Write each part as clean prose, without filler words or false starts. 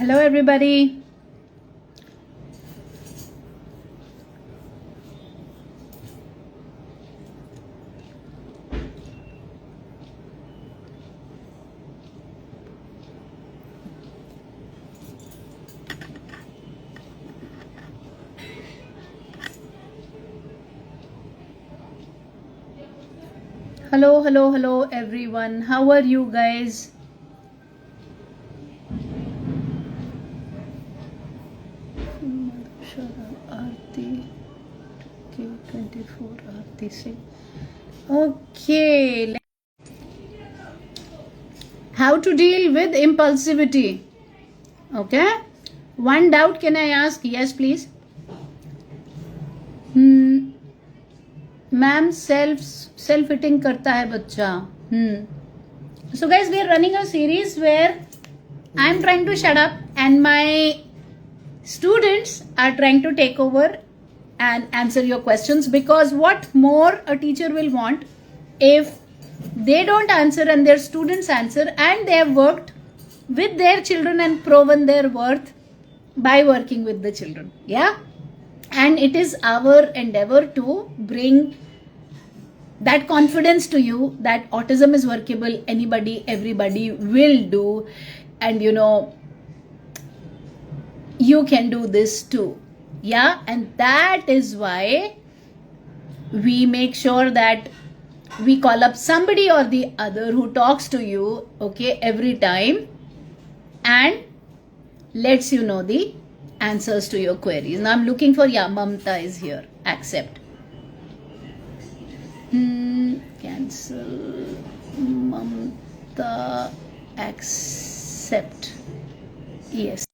Hello, everybody. Hello, everyone. How are you guys? Aarti K24 Aarti Singh. Okay. How to deal with impulsivity? Okay. One doubt can I ask? Yes, please. Ma'am self eating करता है बच्चा. So guys, we are running a series where I am trying to shut up and my students are trying to take over and answer your questions, because what more a teacher will want if they don't answer and their students answer, and they have worked with their children and proven their worth by working with the children. Yeah, and it is our endeavor to bring that confidence to you that autism is workable, everybody will do, and you can do this too. Yeah, and that is why we make sure that we call up somebody or the other who talks to you, okay, every time and lets you know the answers to your queries. Now I'm looking for, yeah, Mamta is here. Accept. Cancel. Mamta. Accept. Yes.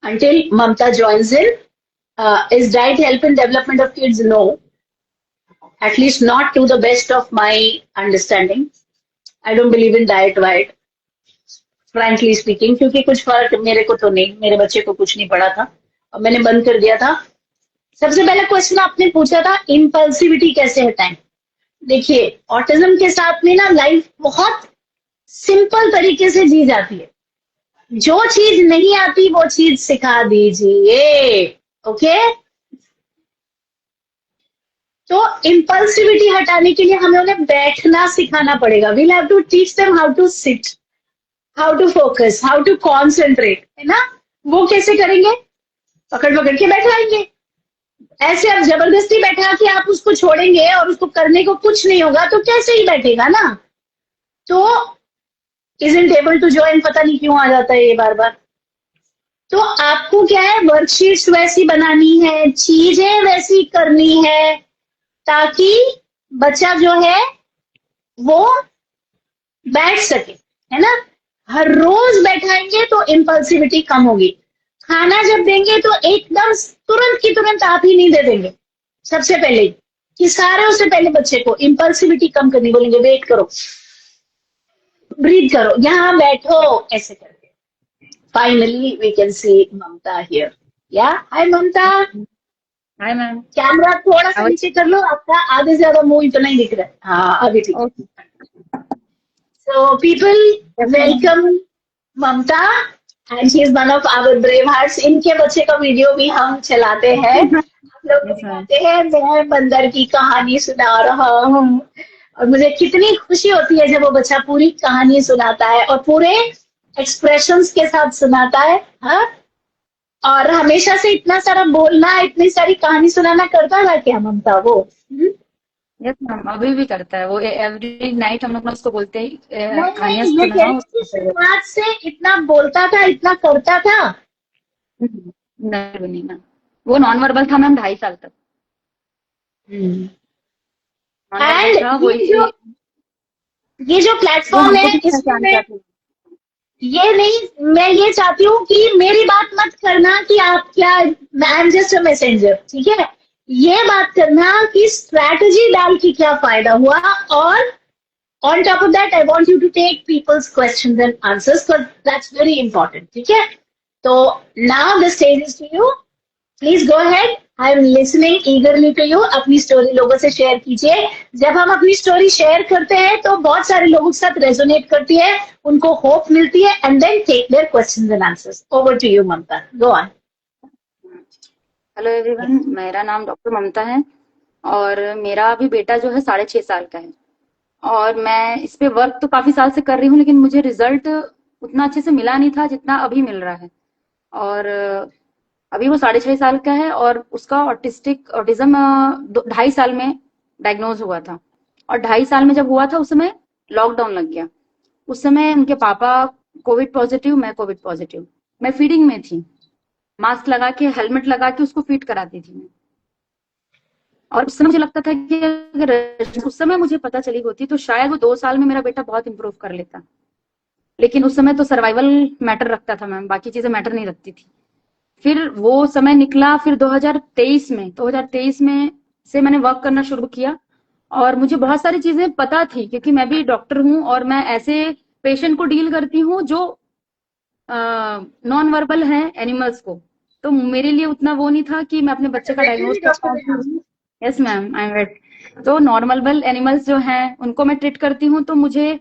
Until Mamta joins in, is diet help in development of kids? No. At least not to the best of my understanding. I don't believe in diet white, frankly speaking, क्योंकि कुछ फर्क मेरे को तो नहीं, मेरे बच्चे को कुछ नहीं पड़ा था और मैंने बंद कर दिया था. सबसे पहला क्वेश्चन आपने पूछा था इम्पल्सिविटी कैसे हटाएं. देखिए, ऑटिज्म के साथ में ना लाइफ बहुत सिंपल तरीके से जी जाती है. जो चीज नहीं आती वो चीज सिखा दीजिए. ओके, तो इम्पल्सिविटी हटाने के लिए हमें उन्हें बैठना सिखाना पड़ेगा. We'll have to teach them how to sit, how to focus, how to concentrate, है ना. वो कैसे करेंगे? पकड़ पकड़ के बैठाएंगे. ऐसे आप जबरदस्ती बैठा के आप उसको छोड़ेंगे और उसको करने को कुछ नहीं होगा तो कैसे ही बैठेगा ना. तो isn't able to join, पता नहीं क्यों आ जाता है ये बार बार. तो आपको क्या है, वर्कशीट्स वैसी बनानी है, चीजें वैसी करनी है, ताकि बच्चा जो है वो बैठ सके, है ना. हर रोज बैठाएंगे तो इम्पल्सिविटी कम होगी. खाना जब देंगे तो एकदम तुरंत की तुरंत आप ही नहीं दे देंगे. सबसे पहले कि सारे उससे पहले बच्चे को इम्पल्सिविटी कम करनी बोलेंगे. वेट करो, ब्रीथ करो, यहाँ बैठो, ऐसे करके. Finally we can see Mamta here. Yeah, hi Mamata. Hi ma'am. Camera थोड़ा सा नीचे कर लो, आपका आधे से ज्यादा मुंह इतना ही दिख रहा है. हाँ, अभी ठीक. So people welcome Mamta, and she is one of our brave hearts. इनके बच्चे का वीडियो भी हम चलाते हैं, हम लोग दिखाते हैं. मैं बंदर की कहानी सुना रहा हूँ और मुझे कितनी खुशी होती है जब वो बच्चा पूरी कहानी सुनाता है और पूरे एक्सप्रेशंस के साथ सुनाता है. हाँ, और हमेशा से इतना सारा बोलना, इतनी सारी कहानी सुनाना करता था क्या ममता वो? यस मैम, अभी भी करता है वो. एवरी नाइट हम लोग उसको बोलते ही कहानियां ये सुनाओ. शुरुआत से इतना बोलता था, इतना करता था? नहीं मैम, वो नॉन वर्बल था मैम 2.5 साल तक. ये जो प्लेटफॉर्म है इसमें ये नहीं, मैं ये चाहती हूँ कि मेरी बात मत करना कि आप क्या, I am just a messenger, ठीक है. ये बात करना कि स्ट्रैटेजी डाल के क्या फायदा हुआ, और on top of that I want you to take people's questions and answers, but that's very important. ठीक है, तो now the stage is to you. Please go ahead I am listening eagerly to you. अपनी story लोगों से share कीजिए। जब हम अपनी स्टोरी शेयर करते हैं तो बहुत सारे लोगों के साथ रेजोनेट करती है, उनको होप मिलती है, and then take their questions and answers. Over to you Mamta, go on. Hello everyone, मेरा नाम डॉक्टर ममता है और मेरा अभी बेटा जो है 6.5 साल का है और मैं इस पे वर्क तो काफी साल से कर रही हूँ, लेकिन मुझे रिजल्ट उतना अच्छे से मिला नहीं था जितना अभी मिल रहा है। और अभी वो 6.5 साल का है और उसका ऑटिज्म 2.5 साल में डायग्नोज हुआ था। और 2.5 साल में जब हुआ था उस समय लॉकडाउन लग गया। उस समय उनके पापा कोविड पॉजिटिव, मैं कोविड पॉजिटिव। मैं फीडिंग में थी, मास्क लगा के हेलमेट लगा के उसको फीड कराती थी मैं। और उस समय मुझे लगता था कि अगर उस समय मुझे पता चली होती तो शायद वो 2 साल में मेरा बेटा बहुत इंप्रूव कर लेता। लेकिन उस समय तो सर्वाइवल मैटर रखता था मैम, बाकी चीजें मैटर नहीं रखती थी। फिर वो समय निकला, फिर 2023 में से मैंने वर्क करना शुरू किया और मुझे बहुत सारी चीजें पता थी क्योंकि मैं भी डॉक्टर हूँ और मैं ऐसे पेशेंट को डील करती हूँ जो नॉन वर्बल है एनिमल्स को। तो मेरे लिए उतना वो नहीं था कि मैं अपने बच्चे का डायग्नोज कर पाऊँ। Yes ma'am, I am vet. तो नॉर्मल एनिमल्स जो हैं उनको मैं ट्रीट करती हूँ, तो मुझे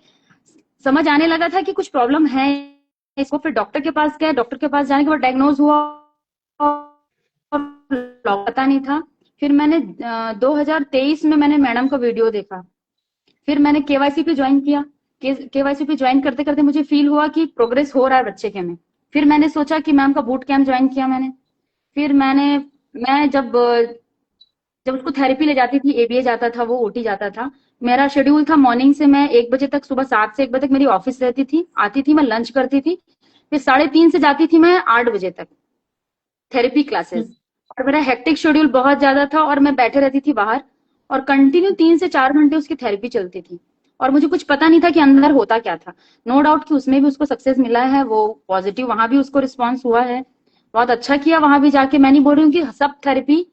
समझ आने लगा था कि कुछ प्रॉब्लम है इसको। फिर डॉक्टर के पास गए, डॉक्टर के पास जाने के बाद डायग्नोज हुआ और पता नहीं था। फिर मैंने 2023 में मैंने मैडम का वीडियो देखा, फिर मैंने केवाईसी पे ज्वाइन किया। केवाईसी पे ज्वाइन करते करते मुझे फील हुआ कि प्रोग्रेस हो रहा है बच्चे के में। फिर मैंने सोचा कि मैम का बूट कैंप ज्वाइन किया मैंने। फिर मैं जब उसको थेरेपी ले जाती थी, एबीए जाता था, वो ओटी जाता था। मेरा शेड्यूल था मॉर्निंग से मैं 1 बजे तक, सुबह 7 से 1 बजे तक मेरी ऑफिस रहती थी। आती थी, मैं लंच करती थी, फिर 3:30 से जाती थी मैं 8 बजे तक थेरेपी क्लासेस। और मेरा हेक्टिक शेड्यूल बहुत ज्यादा था और मैं बैठे रहती थी बाहर और कंटिन्यू 3 से 4 घंटे उसकी थेरेपी चलती थी और मुझे कुछ पता नहीं था कि अंदर होता क्या था। नो डाउट कि उसमें भी उसको सक्सेस मिला है, वो पॉजिटिव, वहां भी उसको रिस्पॉन्स हुआ है, बहुत अच्छा किया वहां भी जाके। मैं नहीं बोल रही हूँ कि सब थेरेपी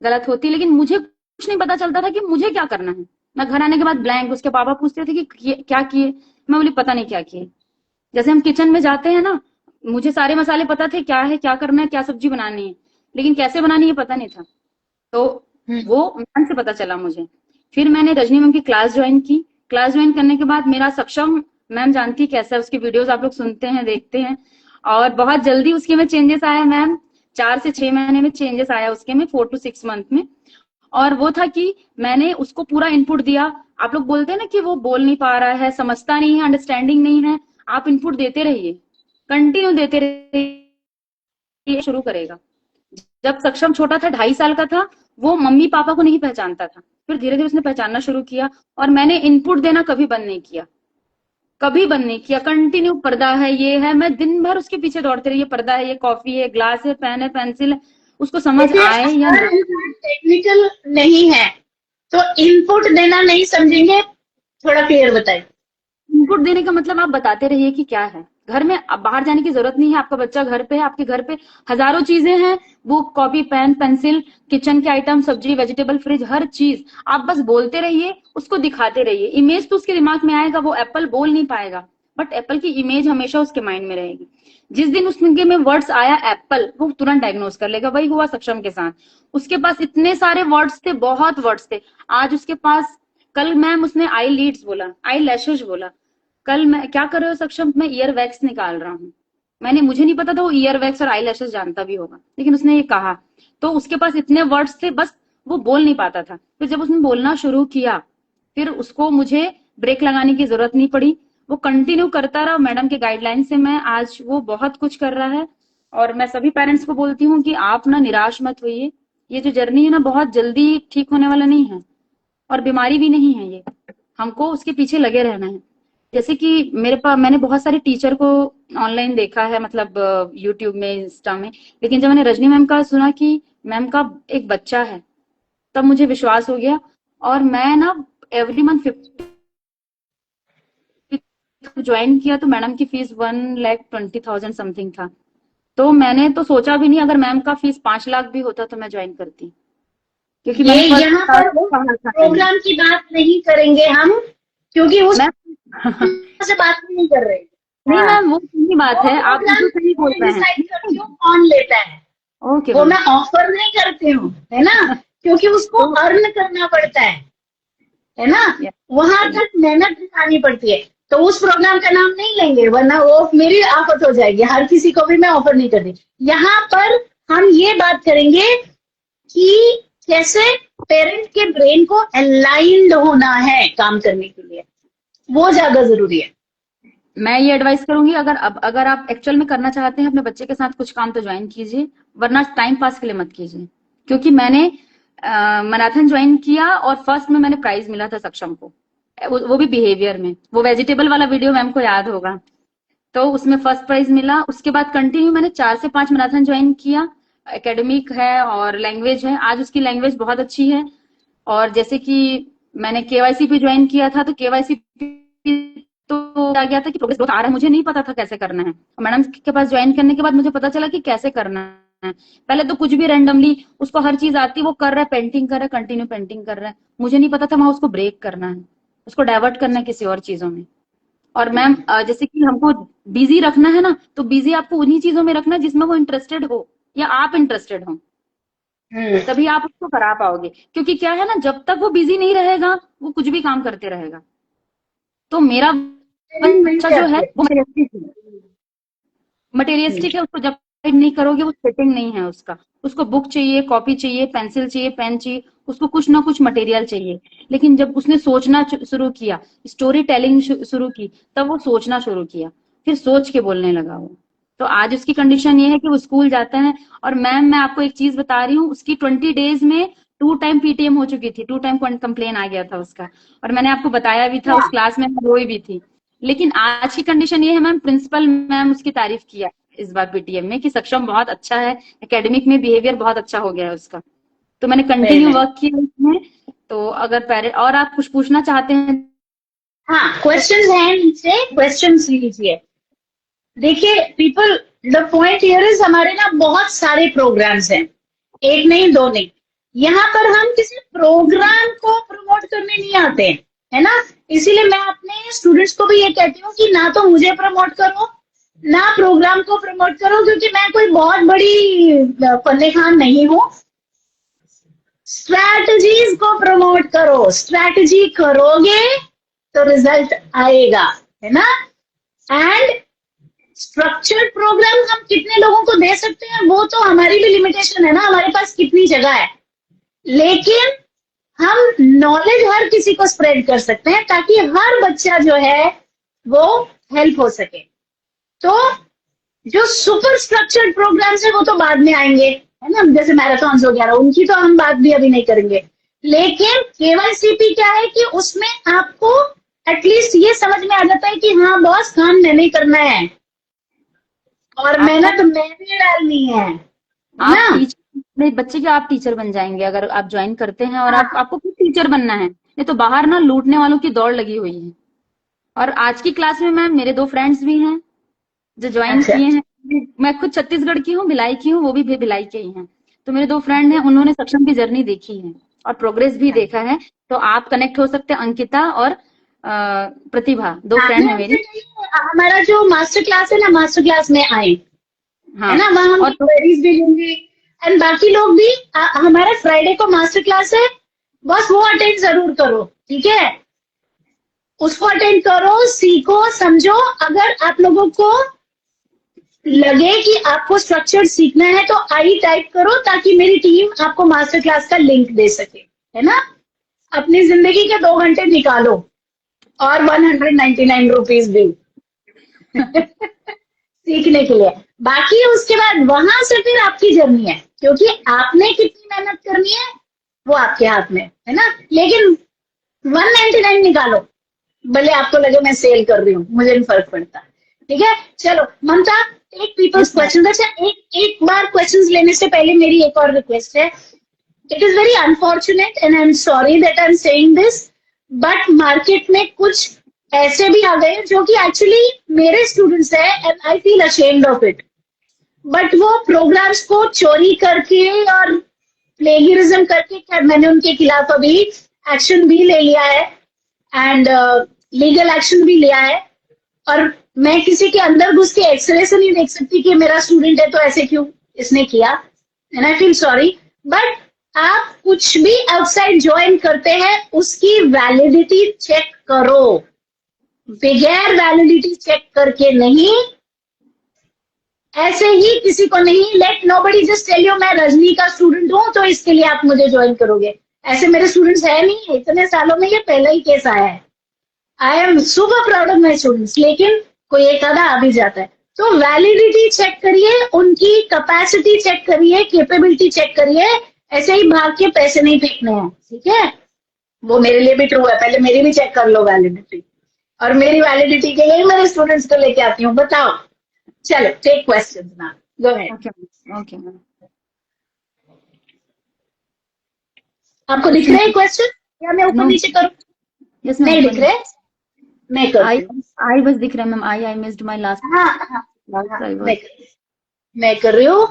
गलत होती, लेकिन मुझे कुछ नहीं पता चलता था कि मुझे क्या करना है। मैं घर आने के बाद ब्लैंक, उसके पापा पूछते थे कि क्या किए, मैं बोली पता नहीं क्या किए। जैसे हम किचन में जाते हैं ना, मुझे सारे मसाले पता थे, क्या है, क्या करना है, क्या सब्जी बनानी है, लेकिन कैसे बनानी है पता नहीं था। तो वो मैम से पता चला मुझे। फिर मैंने रजनी मैम की क्लास ज्वाइन की। क्लास ज्वाइन करने के बाद मेरा सक्षम, मैम जानती कैसा है, उसकी वीडियोस आप लोग सुनते हैं, देखते हैं, और बहुत जल्दी उसके में चेंजेस आया मैम। 4 से 6 महीने में चेंजेस आया उसके में, 4 to 6 मंथ में। और वो था कि मैंने उसको पूरा इनपुट दिया। आप लोग बोलते हैं ना कि वो बोल नहीं पा रहा है, समझता नहीं है, अंडरस्टैंडिंग नहीं है, आप इनपुट देते रहिए, कंटिन्यू देते रहिए, शुरू करेगा। जब सक्षम छोटा था, 2.5 साल का था, वो मम्मी पापा को नहीं पहचानता था। फिर धीरे धीरे उसने पहचानना शुरू किया और मैंने इनपुट देना कभी बंद नहीं किया, कभी बंद नहीं किया। कंटिन्यू पर्दा है, ये है, मैं दिन भर उसके पीछे दौड़ते रही। ये पर्दा है, ये कॉफी है, ग्लास है, पेन है, पेंसिल है, उसको समझ आए या ना। टेक्निकल नहीं है तो इनपुट देना नहीं समझेंगे, थोड़ा क्लियर बताइए। इनपुट देने का मतलब आप बताते रहिए कि क्या है घर में। अब बाहर जाने की जरूरत नहीं है, आपका बच्चा घर पे है, आपके घर पे हजारों चीजें हैं, book, copy, pen, pencil, kitchen के आइटम, सब्जी, वेजिटेबल, फ्रिज, हर चीज। आप बस बोलते रहिए, उसको दिखाते रहिए। इमेज तो उसके दिमाग में आएगा, वो एप्पल बोल नहीं पाएगा, बट एप्पल की इमेज हमेशा उसके माइंड में रहेगी। जिस दिन उसके में वर्ड्स आया एप्पल, वो तुरंत डायग्नोज कर लेगा। वही हुआ सक्षम के साथ। उसके पास इतने सारे वर्ड्स थे, बहुत वर्ड्स थे। आज उसके पास, कल मैम उसने आई लीड्स बोला, आई लैशेज बोला। कल मैं क्या कर रहे हो सक्षम, मैं ईयर वैक्स निकाल रहा हूँ। मुझे नहीं पता था वो ईयर वैक्स और आई लैशेज जानता भी होगा, लेकिन उसने ये कहा। तो उसके पास इतने वर्ड्स थे, बस वो बोल नहीं पाता था। फिर जब उसने बोलना शुरू किया, फिर उसको मुझे ब्रेक लगाने की जरूरत नहीं पड़ी, वो कंटिन्यू करता रहा। मैडम के गाइडलाइन से मैं आज वो बहुत कुछ कर रहा है। और मैं सभी पेरेंट्स को बोलती हूँ कि आप ना निराश मत होइए। ये जो जर्नी है ना, बहुत जल्दी ठीक होने वाला नहीं है और बीमारी भी नहीं है ये, हमको उसके पीछे लगे रहना है। जैसे कि मैंने बहुत सारे टीचर को ऑनलाइन देखा है, मतलब यूट्यूब में, इंस्टा में, लेकिन जब मैंने रजनी मैम का सुना कि मैम का एक बच्चा है, तब मुझे विश्वास हो गया। और मैं ना एवरी मंथ 50 ज्वाइन किया, तो मैडम की फीस 1,20,000 समथिंग था। तो मैंने तो सोचा भी नहीं, अगर मैम का फीस 5 लाख भी होता तो मैं ज्वाइन करती, क्योंकि ये मैंने यहाँ पर प्रोग्राम की बात नहीं करेंगे हम, क्योंकि उस से बात नहीं कर रहे। नहीं मैम, वो सही बात है, आप बिल्कुल सही बोल रहे हैं। डिसाइड करती हूँ कौन लेता है। ओके वो मैम। मैं ऑफर नहीं करती हूँ, है ना, क्योंकि उसको अर्न करना पड़ता है ना, Yeah. वहां तक मेहनत दिखानी पड़ती है। तो उस प्रोग्राम का नाम नहीं लेंगे, वरना वो मेरी आफत हो जाएगी, हर किसी को भी मैं ऑफर नहीं करती। यहाँ पर हम ये बात करेंगे कि कैसे पेरेंट के ब्रेन को अलाइंड होना है काम करने के लिए, वो ज्यादा जरूरी है। मैं ये एडवाइस करूंगी, अगर आप एक्चुअल में करना चाहते हैं अपने बच्चे के साथ कुछ काम तो ज्वाइन कीजिए, वरना टाइम पास के लिए मत कीजिए। क्योंकि मैंने मैराथन ज्वाइन किया और फर्स्ट में मैंने प्राइज मिला था सक्षम को, वो भी बिहेवियर में। वो वेजिटेबल वाला वीडियो मैम को याद होगा, तो उसमें फर्स्ट प्राइज मिला। उसके बाद कंटिन्यू मैंने 4 से 5 मैराथन ज्वाइन किया। एकेडमिक है और लैंग्वेज है, आज उसकी लैंग्वेज बहुत अच्छी है। और जैसे कि मैंने केवाईसी पे ज्वाइन किया था, तो केवाईसी तो आ गया था कि प्रोग्रेस बहुत आ रहा है, मुझे नहीं पता था कैसे करना है। मैडम के पास ज्वाइन करने के बाद मुझे पता चला कि कैसे करना है। पहले तो कुछ भी रैंडमली उसको हर चीज आती, वो कर रहा है, पेंटिंग कर रहा है, कंटिन्यू पेंटिंग कर रहा है। मुझे नहीं पता था वहां उसको ब्रेक करना है, उसको डाइवर्ट करना है किसी और चीजों में। और मैम जैसे कि हमको बिजी रखना है ना, तो बिजी आपको उन्हीं चीजों में रखना जिसमें वो इंटरेस्टेड हो या आप इंटरेस्टेड हो, तभी आप उसको करा पाओगे। क्योंकि क्या है ना, जब तक वो बिजी नहीं रहेगा वो कुछ भी काम करते रहेगा। तो मेरा बच्चा जो है वो मटेरियलिस्टिक है, उसको जब गाइड नहीं करोगे वो सेटिंग नहीं है उसका। उसको बुक चाहिए, कॉपी चाहिए, पेंसिल चाहिए, पेन चाहिए, उसको कुछ ना कुछ मटेरियल चाहिए। लेकिन जब उसने सोचना शुरू किया, स्टोरी टेलिंग शुरू की, तब वो सोचना शुरू किया, फिर सोच के बोलने लगा वो। तो आज उसकी कंडीशन ये है कि वो स्कूल जाता है। और मैम मैं आपको एक चीज बता रही हूँ, उसकी 20 डेज में 2 टाइम पीटीएम हो चुकी थी, 2 टाइम कंप्लेन आ गया था उसका। और मैंने आपको बताया भी था, उस क्लास में रोई भी थी। लेकिन आज की कंडीशन ये है मैम, प्रिंसिपल मैम उसकी तारीफ किया इस बार पीटीएम में कि सक्षम बहुत अच्छा है, एकेडमिक में बिहेवियर बहुत अच्छा हो गया है उसका। तो मैंने कंटिन्यू वर्क किया इसमें। तो अगर पेरेंट और आप कुछ पूछना चाहते हैं, हाँ, क्वेश्चंस हैं नीचे, क्वेश्चंस लीजिए। देखिए people, the point here is, हमारे ना बहुत सारे प्रोग्राम्स हैं, एक नहीं दो नहीं। यहाँ पर हम किसी प्रोग्राम को प्रमोट करने नहीं आते हैं, है ना। इसीलिए मैं अपने स्टूडेंट्स को भी ये कहती हूँ कि ना तो मुझे प्रमोट करो, ना प्रोग्राम को प्रमोट करो, क्योंकि मैं कोई बहुत बड़ी फन्ने खान नहीं हूँ। स्ट्रैटेजीज को प्रमोट करो, स्ट्रैटेजी करोगे तो रिजल्ट आएगा, है ना। एंड स्ट्रक्चर्ड प्रोग्राम हम कितने लोगों को दे सकते हैं, वो तो हमारी भी लिमिटेशन है ना, हमारे पास कितनी जगह है। लेकिन हम नॉलेज हर किसी को स्प्रेड कर सकते हैं, ताकि हर बच्चा जो है वो हेल्प हो सके। तो जो सुपर स्ट्रक्चर्ड प्रोग्राम्स है वो तो बाद में आएंगे, है ना, जैसे मैराथन वगैरह, उनकी तो हम बात भी अभी नहीं करेंगे। लेकिन केवाईसीपी क्या है कि उसमें आपको एटलीस्ट ये समझ में आ जाता है कि हाँ बॉस, काम मैंने करना है और मेहनत मैंने डालनी है ना। नहीं बच्चे के आप टीचर बन जाएंगे अगर आप ज्वाइन करते हैं। और आपको खुद टीचर बनना है, नहीं तो बाहर ना लूटने वालों की दौड़ लगी हुई है। और आज की क्लास में मैम मेरे 2 फ्रेंड्स भी हैं जो ज्वाइन किए हैं। मैं खुद छत्तीसगढ़ की हूँ, भिलाई की हूँ, वो भी भिलाई के ही हैं। तो मेरे 2 फ्रेंड हैं, उन्होंने सक्षम की जर्नी देखी है और प्रोग्रेस भी देखा है। तो आप कनेक्ट हो सकते हैं, अंकिता और प्रतिभा, 2 फ्रेंड है मेरी। हमारा जो मास्टर क्लास है ना, मास्टर क्लास में आए, हाँ, है ना, वहाँ हम क्वेरीज भी लेंगे। एंड बाकी लोग भी, हमारा फ्राइडे को मास्टर क्लास है, बस वो अटेंड जरूर करो, ठीक है। उसको अटेंड करो, सीखो, समझो। अगर आप लोगों को लगे कि आपको स्ट्रक्चर सीखना है तो आई टाइप करो, ताकि मेरी टीम आपको मास्टर क्लास का लिंक दे सके, है ना। अपनी जिंदगी के 2 घंटे निकालो और 199 रुपीज भी सीखने के लिए। बाकी उसके बाद वहां से फिर आपकी जर्नी है, क्योंकि आपने कितनी मेहनत करनी है वो आपके हाथ में है ना। लेकिन 199 निकालो, भले आपको लगे मैं सेल कर रही हूँ, मुझे नहीं फर्क पड़ता, ठीक है। चलो ममता, एक पीपल्स क्वेश्चन। अच्छा, एक बार क्वेश्चंस लेने से पहले मेरी एक और रिक्वेस्ट है। It is very unfortunate and I am sorry that I am saying this, but market में कुछ ऐसे भी आ गए जो कि एक्चुअली मेरे स्टूडेंट्स है and I feel ashamed of it, but वो प्रोग्राम्स को चोरी करके और प्लेगियरिज्म करके, खैर मैंने उनके खिलाफ अभी एक्शन भी ले लिया है एंड लीगल एक्शन भी लिया है। और मैं किसी के अंदर घुस के एक्सरे से नहीं देख सकती कि मेरा स्टूडेंट है तो ऐसे क्यों इसने किया, and I feel sorry, but आप कुछ भी आउटसाइड ज्वाइन करते हैं उसकी वैलिडिटी चेक करो, बगैर वैलिडिटी चेक करके नहीं, ऐसे ही किसी को नहीं। Let nobody just tell you मैं रजनी का स्टूडेंट हूं तो इसके लिए आप मुझे ज्वाइन करोगे, ऐसे मेरे स्टूडेंट्स है नहीं, इतने सालों में ये पहला ही केस आया है। I am super proud of my students, लेकिन कोई एक आधा आ भी जाता है। तो वैलिडिटी चेक करिए, उनकी कैपेसिटी चेक करिए, कैपेबिलिटी चेक करिए, ऐसे ही भाग के पैसे नहीं फेंकने हैं, ठीक है। वो मेरे लिए भी ट्रू है, पहले मेरी भी चेक कर लो वैलिडिटी, और मेरी वैलिडिटी के लिए मेरे स्टूडेंट्स को लेके आती हूँ। बताओ, चलो take questions now, go ahead. Okay ma'am. आपको दिख रहे हैं क्वेश्चन या मैं ऊपर No. नीचे करूँ? यस नहीं मैम। दिख रहे, मैं करती हूँ। आई बस दिख रहा है ma'am. I missed my last हाँ, क्लास। मैं कर रही हूँ।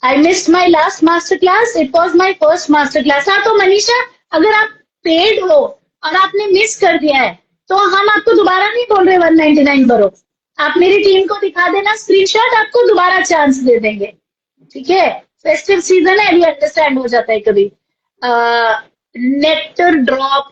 I missed my last master class, it was my first master class. हाँ, तो मनीषा, अगर आप पेड हो और आपने मिस कर दिया है तो हम आपको दोबारा नहीं बोल रहे 199 भरो, आप मेरी टीम को दिखा देना स्क्रीनशॉट, आपको दोबारा चांस दे देंगे, ठीक है। फेस्टिव सीजन है, अभी अंडरस्टैंड हो जाता है कभी। Nectar drop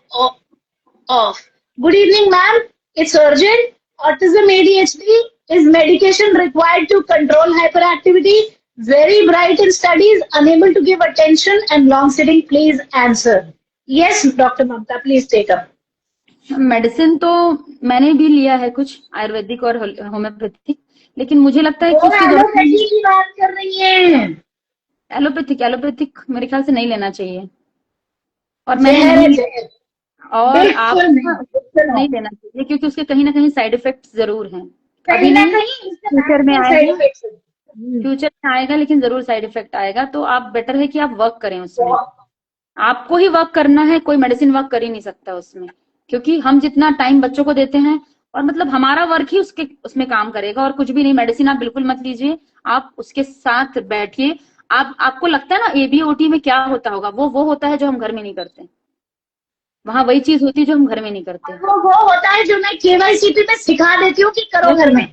of, good evening ma'am, it's urgent, autism ADHD is medication required to control hyperactivity, very bright in studies, unable to give attention and long sitting, please answer. Yes, Dr. Mamta, please take up. Medicine तो मैंने भी लिया है कुछ आयुर्वेदिक और homeopathic, लेकिन मुझे लगता है कि वो उसकी जरूरत एलोपैथी की बात कर रही है, एलोपैथिक मेरे ख्याल से नहीं लेना चाहिए। और मैंने जहर है नहीं, जहर, और आप बिल्कुल नहीं, बिल्कुल नहीं लेना चाहिए, क्योंकि उसके कहीं ना कहीं साइड इफेक्ट्स जरूर हैं। कहीं अभी ना नहीं, कहीं इसके फ्यूचर में side आएगा, effects हैं। फ्यूचर में आएगा, लेकिन जरूर साइड इफेक्ट आएगा। तो आप बेटर है कि आप वर्क करें उसमें, आपको ही वर्क करना है, कोई मेडिसिन वर्क कर ही नहीं सकता उसमें, क्योंकि हम जितना टाइम बच्चों को देते हैं, और मतलब हमारा वर्क ही उसमें काम करेगा, और कुछ भी नहीं। मेडिसिन आप बिल्कुल मत लीजिए, आप उसके साथ बैठिए। आपको लगता है ना ABOT में क्या होता होगा, वो होता है जो हम घर में नहीं करते, वहां वही चीज होती है जो हम घर में नहीं करते। वो होता है जो मैं KYCP में सिखा देती हूँ कि करो घर में,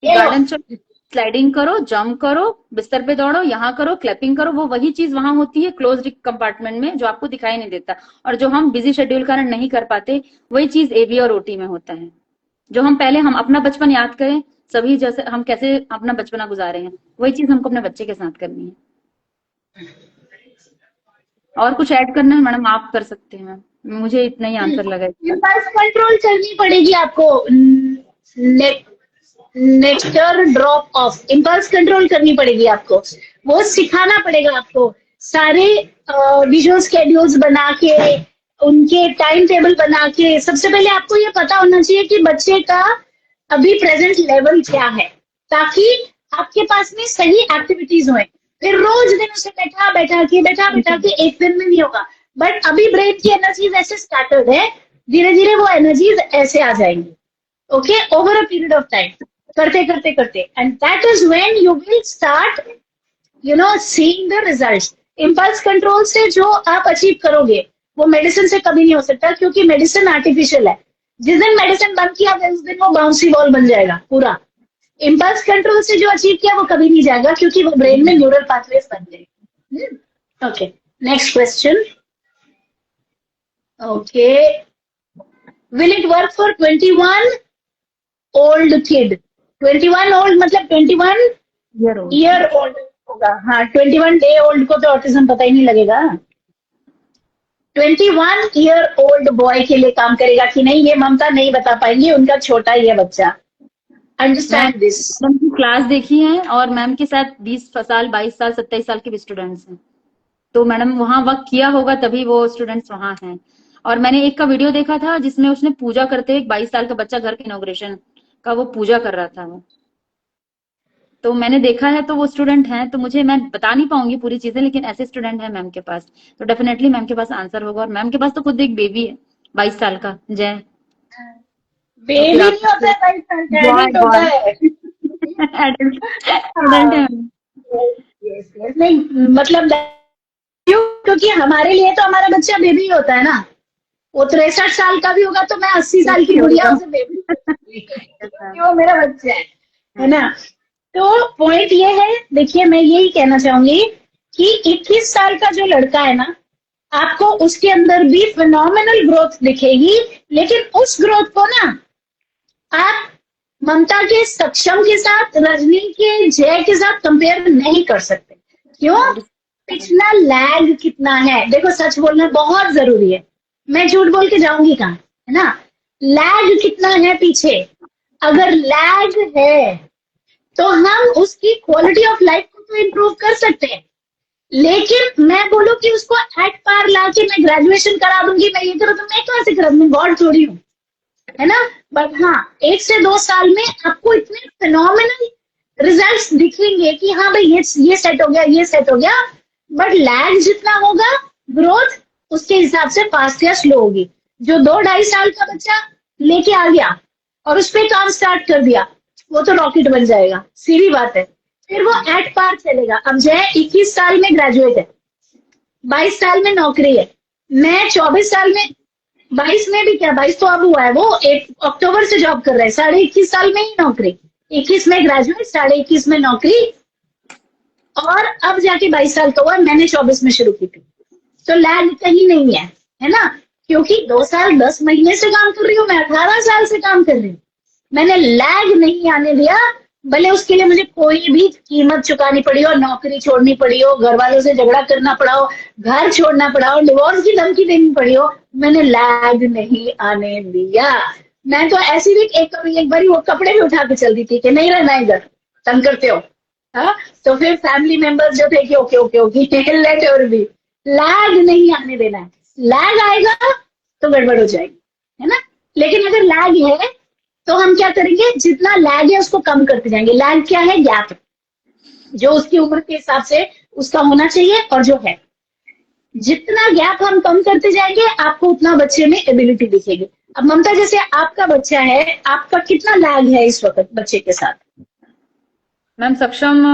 गार्डन स्लाइडिंग करो, जंप करो, बिस्तर पे दौड़ो, यहाँ करो, क्लैपिंग करो, वो वही चीज वहां होती है क्लोज्ड कंपार्टमेंट में, जो आपको दिखाई नहीं देता, और जो हम बिजी शेड्यूल कारण नहीं कर पाते, वही चीज AB और OT में होता है। जो हम अपना बचपन याद करें, सभी जैसे हम कैसे अपना बचपना गुजारे हैं, वही चीज हमको अपने बच्चे के साथ करनी है। और कुछ ऐड करना है मैडम, आप कर सकते हैं मैम, मुझे इतना ही आंसर लगा। इम्पल्स कंट्रोल करनी पड़ेगी आपको, nectar drop of, impulse control करनी पड़ेगी आपको, वो सिखाना पड़ेगा आपको। सारे विजुअल स्केड्यूल्स बना के, उनके टाइम टेबल बना के, सबसे पहले आपको ये पता होना चाहिए कि बच्चे का अभी प्रेजेंट लेवल क्या है, ताकि आपके पास में सही एक्टिविटीज होए। फिर रोज दिन उसे बैठा के एक दिन में नहीं होगा, बट अभी ब्रेन की एनर्जीज ऐसे स्कैटर्ड है, धीरे धीरे वो एनर्जीज ऐसे आ जाएंगी, okay, over a period of time, करते, and that is when you will start seeing the results. Impulse control से जो आप अचीव करोगे वो मेडिसिन से कभी नहीं हो सकता, क्योंकि मेडिसिन आर्टिफिशियल है। जिस दिन मेडिसिन बंद किया गया उस दिन वो बाउंसी बॉल बन जाएगा पूरा। इम्पल्स कंट्रोल से जो अचीव किया वो कभी नहीं जाएगा, क्योंकि वो ब्रेन में न्यूरल पाथवेज बन जाएंगे। Okay, next question. Okay, will it work for 21 old kid? 21 old मतलब 21 ईयर ओल्ड होगा। हाँ, 21 डे ओल्ड को तो ऑटिज्म पता ही नहीं लगेगा। 21 ईयर ओल्ड बॉय के लिए काम करेगा कि नहीं, ये ममता नहीं बता पाएंगी, उनका छोटा ही है बच्चा। Understand this. मैम की क्लास देखी है, और मैम के साथ 20 साल 22 साल 27 साल के भी स्टूडेंट्स हैं, तो मैडम वहां वर्क किया होगा तभी वो स्टूडेंट्स वहां हैं। और मैंने एक का वीडियो देखा था जिसमें उसने पूजा करते हुए 22 साल का बच्चा घर के इनॉग्रेशन का वो पूजा कर रहा था, वो तो मैंने देखा है, तो वो स्टूडेंट हैं। तो मैं बता नहीं पाऊंगी पूरी चीजें, लेकिन ऐसे स्टूडेंट है मैम के पास, तो डेफिनेटली मैम के पास आंसर होगा। और मैम के पास तो खुद एक बेबी है 22 साल का, जय। बेबी नहीं होता है 22 साल का, एडल्ट होता है। एडल्ट है। नहीं मतलब क्योंकि हमारे लिए तो हमारा बच्चा बेबी होता है ना, वो 63 साल का भी होगा तो मैं 80 साल की बुढ़िया उसे बेबी, वो मेरा बच्चा है ना। तो पॉइंट ये है, देखिए मैं यही कहना चाहूंगी कि 21 साल का जो लड़का है ना, आपको उसके अंदर भी फिनोमिनल ग्रोथ दिखेगी, लेकिन उस ग्रोथ को ना आप ममता के सक्षम के साथ, रजनी के, जय के साथ कंपेयर नहीं कर सकते। क्यों? पिछला लैग कितना है। देखो, सच बोलना बहुत जरूरी है, मैं झूठ बोल के जाऊंगी कहाँ, है ना। लैग कितना है पीछे, अगर लैग है तो हम उसकी क्वालिटी ऑफ लाइफ को तो इम्प्रूव कर सकते हैं, लेकिन मैं बोलूं कि उसको एट पार ला के मैं ग्रेजुएशन करा दूंगी, मैं ये करूँ, तो मैं कहाँ से करा दूंगी, गॉड थोड़ी हूँ, है ना। बट हाँ, 1 से 2 साल में आपको इतने फिनोमिनल रिजल्ट्स दिखेंगे कि हाँ भाई ये सेट हो गया, ये सेट हो गया। बट लैग जितना होगा, ग्रोथ उसके हिसाब से फास्ट या स्लो होगी। जो 2-2.5 साल का बच्चा लेके आ गया और उस पर काम स्टार्ट कर दिया, वो तो रॉकेट बन जाएगा, सीधी बात है। फिर वो एट पार चलेगा। अब जय 21 साल में ग्रेजुएट है, 22 साल में नौकरी है, मैं 24 साल में, 22 में भी क्या, 22 तो अब हुआ है, वो 1 अक्टूबर से जॉब कर रहा है, 21.5 साल में ही नौकरी, 21 में ग्रेजुएट, 21.5 में नौकरी, और अब जाके 22 साल तो हुआ, मैंने 24 में शुरू की थी। तो लैग कहीं नहीं है ना, क्योंकि 2 साल 10 महीने से काम कर रही हूँ, मैं 18 साल से काम कर रही हूँ, मैंने लैग नहीं आने दिया। भले उसके लिए मुझे कोई भी कीमत चुकानी पड़ी हो, नौकरी छोड़नी पड़ी हो, घर वालों से झगड़ा करना पड़ा हो, घर छोड़ना पड़ा हो, डिवोर्स की धमकी देनी पड़ी हो, मैंने लैग नहीं आने दिया। मैं तो ऐसी भी एक बारी वो कपड़े भी उठा के चल दी थी कि नहीं रहना इधर, तंग करते हो। हाँ, तो फिर फैमिली मेंबर्स जो थे कि ओके ओके ओके लेट और भी, लैग नहीं आने देना है। लैग आएगा तो गड़बड़ हो जाएगी, है ना। लेकिन अगर लैग है तो हम क्या करेंगे, जितना लैग है उसको कम करते जाएंगे। लैग क्या है? गैप, जो उसकी उम्र के हिसाब से उसका होना चाहिए और जो है, जितना गैप हम कम करते जाएंगे आपको उतना बच्चे में एबिलिटी दिखेगी। अब ममता, जैसे आपका बच्चा है, आपका कितना लैग है इस वक्त बच्चे के साथ? मैम सक्षम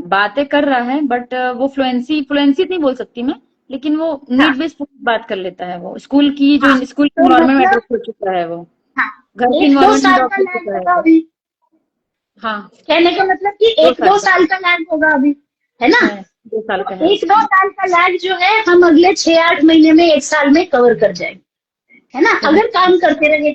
बातें कर रहा है, बट वो फ्लुएंसी नहीं बोल सकती मैं, लेकिन वो नीड बेस्ड बात कर लेता है। वो स्कूल की जो स्कूल तो इन्वायरमेंट में मतलब अडॉप्ट हो चुका है, वो हाँ, घर की 1-2 इन्वायरमेंट में साल अडॉप्ट का हो लैग चुका होगा है। अभी। हाँ, कहने का मतलब कि 1-2 साल का लैग होगा अभी, है ना। 2 साल का है। 1-2 साल का लैग जो है हम अगले 6-8 महीने में, 1 साल में कवर कर जाएंगे, है ना, अगर काम करते रहे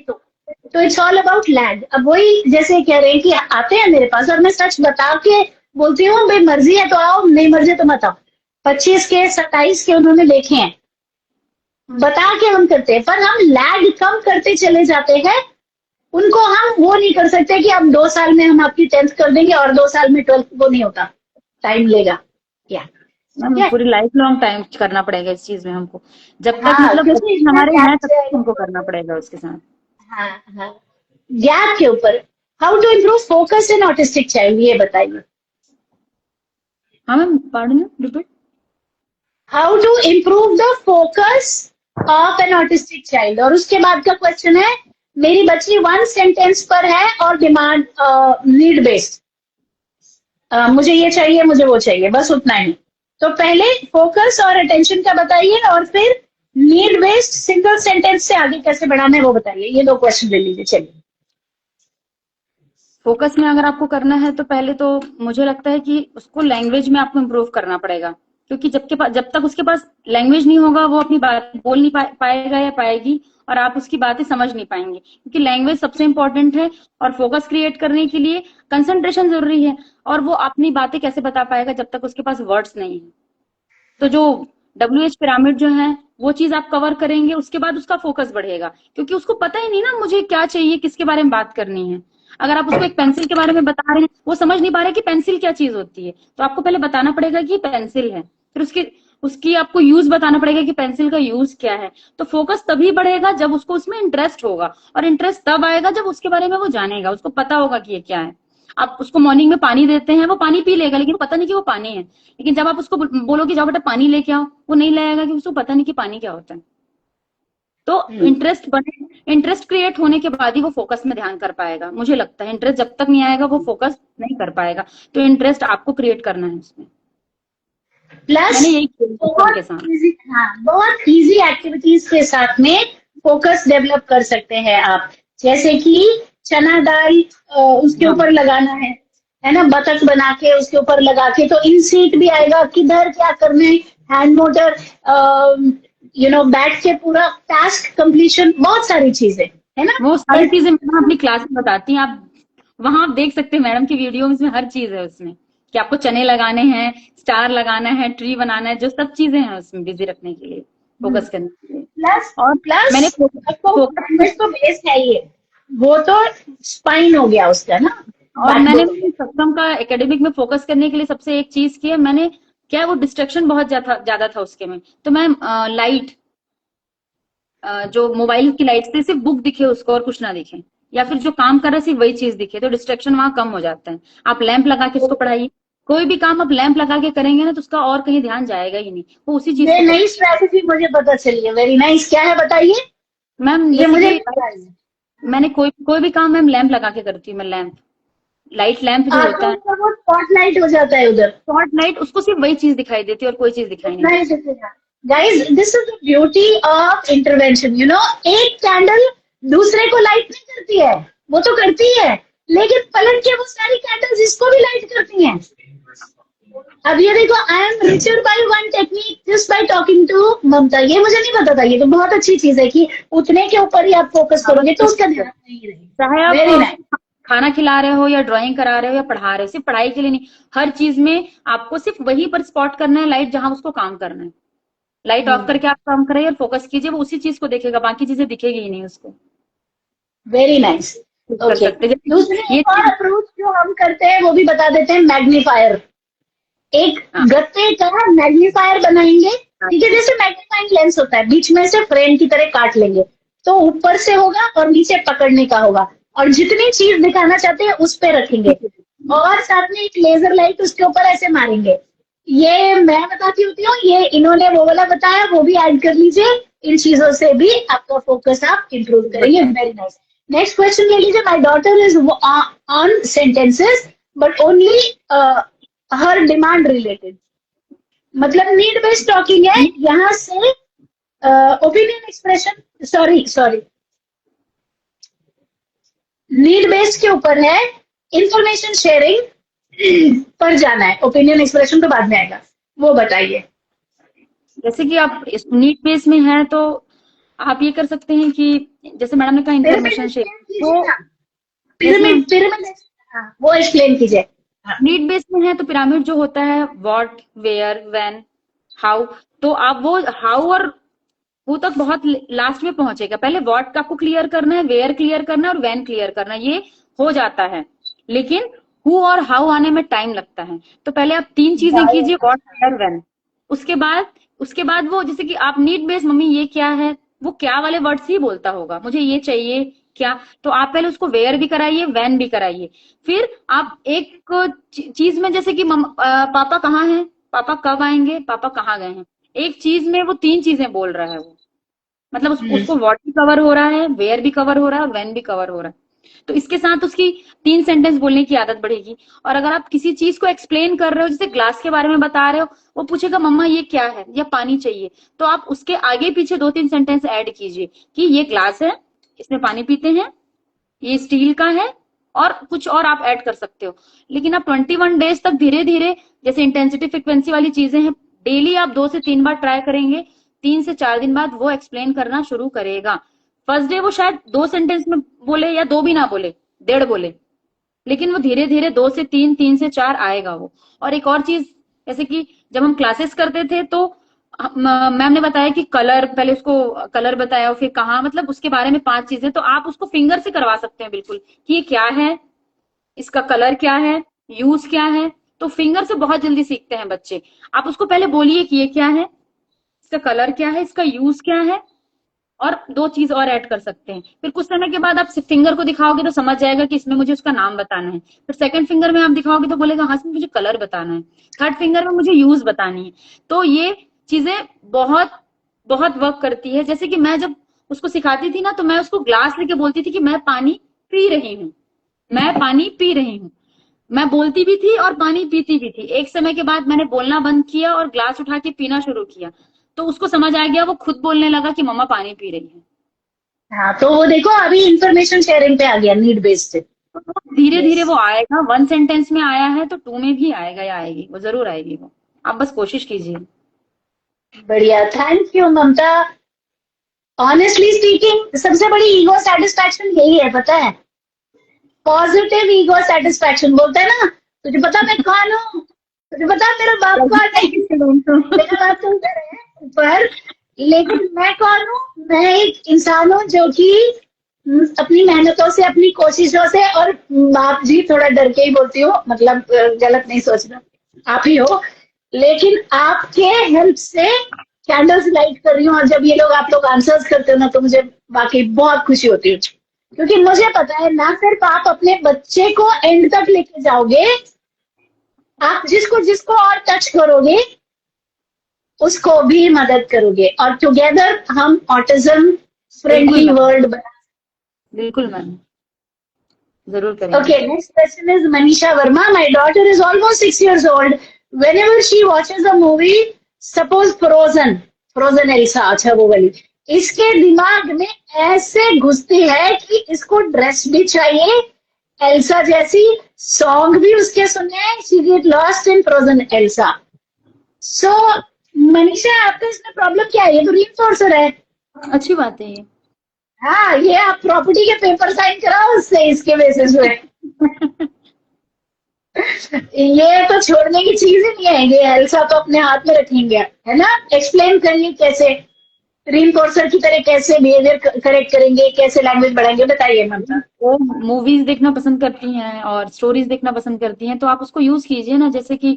तो इट्स ऑल अबाउट लैग। अब वही जैसे कह रहे हैं कि आते हैं मेरे पास और मैं सच बता के बोलती हूँ, भाई मर्जी है तो आओ, नहीं मर्जी है तो मत आओ। 25 के 27 के उन्होंने देखे हैं, बता के हम करते हैं, पर हम लैग कम करते चले जाते हैं। उनको हम वो नहीं कर सकते कि अब 2 साल में हम आपकी 10th कर देंगे और 2 साल में 12th, वो नहीं होता, टाइम लेगा। क्या मैम पूरी लाइफ लॉन्ग टाइम करना पड़ेगा इस चीज में हमको, जब तक हाँ, मतलब क्योंकि इसमें हमारे gap हैं तब तक जाएगा। हमको करना पड़ेगा उसके साथ। हाँ हाँ, गैप के ऊपर how to improve focus in autistic child, ये बताइए। हाँ ma'am, pardon repeat. How to improve the focus of an autistic child, और उसके बाद का क्वेश्चन है, मेरी बच्ची 1 सेंटेंस पर है और डिमांड नीड बेस्ड, मुझे ये चाहिए, मुझे वो चाहिए, बस उतना ही। तो पहले फोकस और अटेंशन का बताइए, और फिर नीड बेस्ड सिंगल सेंटेंस से आगे कैसे बढ़ाना है वो बताइए। ये 2 क्वेश्चन ले लीजिए। चलिए, फोकस में अगर आपको करना है तो पहले तो मुझे लगता है कि उसको लैंग्वेज में आपको इम्प्रूव करना पड़ेगा, क्योंकि जब तक उसके पास लैंग्वेज नहीं होगा वो अपनी बात बोल नहीं पाएगा या पाएगी, और आप उसकी बातें समझ नहीं पाएंगे, क्योंकि लैंग्वेज सबसे इंपॉर्टेंट है। और फोकस क्रिएट करने के लिए कंसंट्रेशन जरूरी है, और वो अपनी बातें कैसे बता पाएगा जब तक उसके पास वर्ड्स नहीं है। तो जो WH पिरामिड जो है वो चीज आप कवर करेंगे, उसके बाद उसका फोकस बढ़ेगा, क्योंकि उसको पता ही नहीं ना मुझे क्या चाहिए, किसके बारे में बात करनी है। अगर आप उसको एक पेंसिल के बारे में बता रहे हैं, वो समझ नहीं पा रहे कि पेंसिल क्या चीज होती है, तो आपको पहले बताना पड़ेगा कि पेंसिल है, फिर उसकी आपको यूज बताना पड़ेगा कि पेंसिल का यूज क्या है। तो फोकस तभी बढ़ेगा जब उसको उसमें इंटरेस्ट होगा, और इंटरेस्ट तब आएगा जब उसके बारे में वो जानेगा, उसको पता होगा कि ये क्या है। आप उसको मॉर्निंग में पानी देते हैं, वो पानी पी लेगा, लेकिन पता नहीं कि वो पानी है। लेकिन जब आप उसको बोलोगे जाओ बेटा पानी लेके आओ, वो नहीं लाएगा, कि उसको पता नहीं कि पानी क्या होता है। तो इंटरेस्ट क्रिएट होने के बाद ही वो फोकस में ध्यान कर पाएगा। मुझे लगता है इंटरेस्ट जब तक नहीं आएगा वो फोकस नहीं कर पाएगा, तो इंटरेस्ट आपको क्रिएट करना है उसमें। प्लस मैंने यही किया के साथ। बहुत इजी एक्टिविटीज के साथ में फोकस डेवलप कर सकते हैं आप, जैसे कि चना दाल उसके ऊपर लगाना है, है ना, बतख बना के उसके ऊपर लगा के, तो इन सीट भी आएगा, किधर क्या करना है, हैंड मोटर, बैठ के पूरा टास्क कंप्लीशन, बहुत सारी चीजें है ना। वो सारी चीजें मैडम अपनी क्लास में बताती हैं। आप वहां आप देख सकते हैं मैडम की वीडियो में, हर चीज है उसमें कि आपको चने लगाने हैं, स्टार लगाना है, ट्री बनाना है, जो सब चीजें हैं उसमें बिजी रखने के लिए, फोकस करने के लिए। प्लस और प्लस मैंने फोकस तो बेस है ही है, वो तो स्पाइन हो गया उसका ना। और मैंने सत्संग का एकेडमिक में फोकस करने के लिए सबसे एक चीज की है मैंने, क्या वो डिस्ट्रक्शन बहुत ज्यादा था उसके में, तो मैं लाइट, जो मोबाइल की लाइट से सिर्फ बुक दिखे उसको और कुछ ना दिखे, या फिर जो काम कर रहा है सिर्फ वही चीज दिखे, तो डिस्ट्रक्शन वहां कम हो जाता है। आप लैंप लगा के उसको पढ़ाइए, कोई भी काम आप लैंप लगा के करेंगे ना तो उसका और कहीं ध्यान जाएगा ही नहीं, वो उसी चीज ये को। नई स्ट्रैटेजी मुझे पता चली है, वेरी नाइस। क्या है बताइए? मैम ये मुझे नहीं पता है। मैंने कोई भी काम मैम लैंप लगा के करती हूँ। मैं लैंप, लाइट लैंप जो होता है, तो वो स्पॉटलाइट हो जाता है उधर। स्पॉट लाइट, उसको सिर्फ वही चीज दिखाई देती है और कोई चीज दिखाई नहीं देती। Guys, this is the beauty of intervention, एक कैंडल दूसरे को लाइट नहीं करती है, वो तो करती है, लेकिन पलट के वो सारी कैंडल्स इसको भी लाइट करती हैं। अब ये देखो, I am richer by one technique just by talking to Mamta. ये मुझे नहीं पता था, ये तो बहुत अच्छी चीज है कि उतने के ऊपर ही आप फोकस करोगे तो उसका ध्यान नहीं रहेगा। चाहे वेरी आप नाइस। खाना खिला रहे हो या ड्राइंग करा रहे हो या पढ़ा रहे हो, सिर्फ पढ़ाई के लिए नहीं, हर चीज में आपको सिर्फ वहीं पर स्पॉट करना है लाइट जहां उसको काम करना है। लाइट ऑफ करके आप काम करिए और फोकस कीजिए, वो उसी चीज को देखेगा, बाकी चीजें दिखेगी ही नहीं उसको। Very nice. कर सकते हैं। दूसरी ये एक और अप्रोच जो हम करते हैं वो भी बता देते हैं, मैग्नीफायर। एक गत्ते का मैग्नीफायर बनाएंगे, ठीक है, जैसे मैग्नीफाइंग लेंस होता है, बीच में से फ्रेम की तरह काट लेंगे, तो ऊपर से होगा और नीचे पकड़ने का होगा, और जितनी चीज दिखाना चाहते हैं उस पे रखेंगे, और साथ में एक लेजर लाइट उसके ऊपर ऐसे मारेंगे। ये मैं बताती होती हूँ, ये इन्होंने वो वाला बताया, वो भी ऐड कर लीजिए। इन चीजों से भी आपका फोकस आप इंप्रूव करेंगे। Very nice. नेक्स्ट क्वेश्चन ले लीजिए। My daughter is on sentences but only her demand related, मतलब नीड बेस्ड टॉकिंग है। यहाँ से opinion expression, sorry need based के ऊपर है, इंफॉर्मेशन शेयरिंग पर जाना है। ओपिनियन एक्सप्रेशन तो बाद में आएगा, वो बताइए। जैसे कि आप नीड बेस में है तो आप ये कर सकते हैं कि जैसे मैडम ने कहा इंफॉर्मेशन शेयर, वो पिरामिड वो एक्सप्लेन कीजिए। नीड बेस में है तो पिरामिड जो होता है, व्हाट, वेयर, व्हेन, हाउ, तो आप वो हाउ और वो तक बहुत लास्ट में पहुंचेगा। पहले व्हाट आपको क्लियर करना है, वेयर क्लियर करना है और व्हेन क्लियर करना है, ये हो जाता है, लेकिन हु और हाउ आने में टाइम लगता है। तो पहले आप 3 चीजें कीजिए, व्हाट, वेयर, व्हेन। उसके बाद वो, जैसे कि आप नीड बेस, मम्मी ये क्या है, वो क्या वाले वर्ड्स ही बोलता होगा, मुझे ये चाहिए क्या, तो आप पहले उसको वेयर भी कराइए, व्हेन भी कराइए। फिर आप एक चीज में, जैसे कि पापा कहाँ हैं, पापा कब आएंगे, पापा कहाँ गए हैं, एक चीज में वो 3 चीजें बोल रहा है वो, मतलब उसको व्हाट भी कवर हो रहा है, वेयर भी कवर हो रहा है, व्हेन भी कवर हो रहा है। तो इसके साथ उसकी 3 सेंटेंस बोलने की आदत बढ़ेगी। और अगर आप किसी चीज को एक्सप्लेन कर रहे हो, जैसे ग्लास के बारे में बता रहे हो, वो पूछेगा मम्मा ये क्या है या पानी चाहिए, तो आप उसके आगे पीछे 2-3 सेंटेंस ऐड कीजिए कि ये ग्लास है, इसमें पानी पीते हैं, ये स्टील का है, और कुछ और आप ऐड कर सकते हो। लेकिन आप 21 डेज तक धीरे धीरे, जैसे इंटेंसिटी फ्रिक्वेंसी वाली चीजें हैं, डेली आप 2 से 3 बार ट्राई करेंगे, 3 से 4 दिन बाद वो एक्सप्लेन करना शुरू करेगा। फर्स्ट डे वो शायद 2 सेंटेंस में बोले या 2 भी ना बोले, 1.5 बोले, लेकिन वो धीरे धीरे 2 से 3, 3 से 4 आएगा वो। और एक और चीज, जैसे कि जब हम क्लासेस करते थे तो मैम ने बताया कि कलर, पहले उसको कलर बताया, फिर कहा, मतलब उसके बारे में 5 चीजें, तो आप उसको फिंगर से करवा सकते हैं बिल्कुल कि ये क्या है, इसका कलर क्या है, यूज क्या है, तो फिंगर से बहुत जल्दी सीखते हैं बच्चे। आप उसको पहले बोलिए कि ये क्या है, इसका कलर क्या है, इसका यूज क्या है, और 2 चीज और ऐड कर सकते हैं। फिर कुछ समय के बाद आप फिंगर को दिखाओगे तो समझ जाएगा कि इसमें मुझे उसका नाम बताना है। फिर सेकंड फिंगर में आप दिखाओगे तो बोलेगा हाँ इसमें मुझे कलर बताना है। थर्ड फिंगर में मुझे यूज बतानी है। तो ये चीजें बहुत बहुत वर्क करती है। जैसे कि मैं जब उसको सिखाती थी ना, तो मैं उसको ग्लास लेके बोलती थी कि मैं पानी पी रही हूँ, मैं पानी पी रही हूँ। मैं बोलती भी थी और पानी पीती भी थी। एक समय के बाद मैंने बोलना बंद किया और ग्लास उठा के पीना शुरू किया, तो उसको समझ आ गया, वो खुद बोलने लगा कि मम्मा पानी पी रही है। हाँ, तो वो देखो अभी इंफॉर्मेशन शेयरिंग पे आ गया नीड बेस्ड से। धीरे धीरे यस, वो आएगा। 1 सेंटेंस में आया है तो 2 में भी आएगा या आएगी, वो जरूर आएगी वो। आप बस कोशिश कीजिए। बढ़िया, thank you Mamta. Honestly speaking सबसे बड़ी ईगो सेटिस्फैक्शन यही है, पता है, पॉजिटिव ईगो सेटिस्फैक्शन। बोलते हैं ना, तुझे पता मैं कौन हूँ, तुझे पता मेरा बाप कौन है, मेरा बाप तो उधर है ऊपर, लेकिन मैं कौन हूँ, मैं एक इंसान हूँ जो कि अपनी मेहनतों से, अपनी कोशिशों से, और बाप जी थोड़ा डर के ही बोलती हूँ, मतलब गलत नहीं सोचना, आप ही हो, लेकिन आपके हेल्प से कैंडल्स लाइट कर रही हूँ, और जब ये लोग, आप लोग आंसर्स करते हो ना, तो मुझे वाकई बहुत खुशी होती है, क्योंकि मुझे पता है ना सिर्फ आप अपने बच्चे को एंड तक लेके जाओगे, आप जिसको जिसको और टच करोगे उसको भी मदद करोगे, और टुगेदर हम ऑटिज्म बिल्कुल फ्रेंडली मैम, वर्ल्ड बना। बिल्कुल मैम, जरूर करेंगे। Okay, next question is Manisha Verma. My daughter is almost 6 years old. Whenever she watches a movie, suppose Frozen Elsa, अच्छा वो वाली, इसके दिमाग में ऐसे घुसती है कि इसको ड्रेस भी चाहिए एल्सा जैसी, सॉन्ग भी उसके सुनने हैं, she get lost in Frozen Elsa. So Manisha, आपका इसमें प्रॉब्लम क्या है? ये तो रीइंफोर्सर है। अच्छी बात है ये। हाँ, ये आप प्रॉपर्टी के पेपर साइन कराओ उससे, इसके बेसिस पे। ये तो छोड़ने की चीज ही नहीं है, ये एल्सा तो अपने हाथ में रखेंगे, है ना? एक्सप्लेन करिए कैसे रीइंफोर्सर की तरह कैसे बिहेवियर करेक्ट करेंगे, कैसे लैंग्वेज बढ़ाएंगे, बताइए ममता। वो मूवीज देखना पसंद करती हैं और स्टोरीज देखना पसंद करती हैं, तो आप उसको यूज कीजिए ना, जैसे कि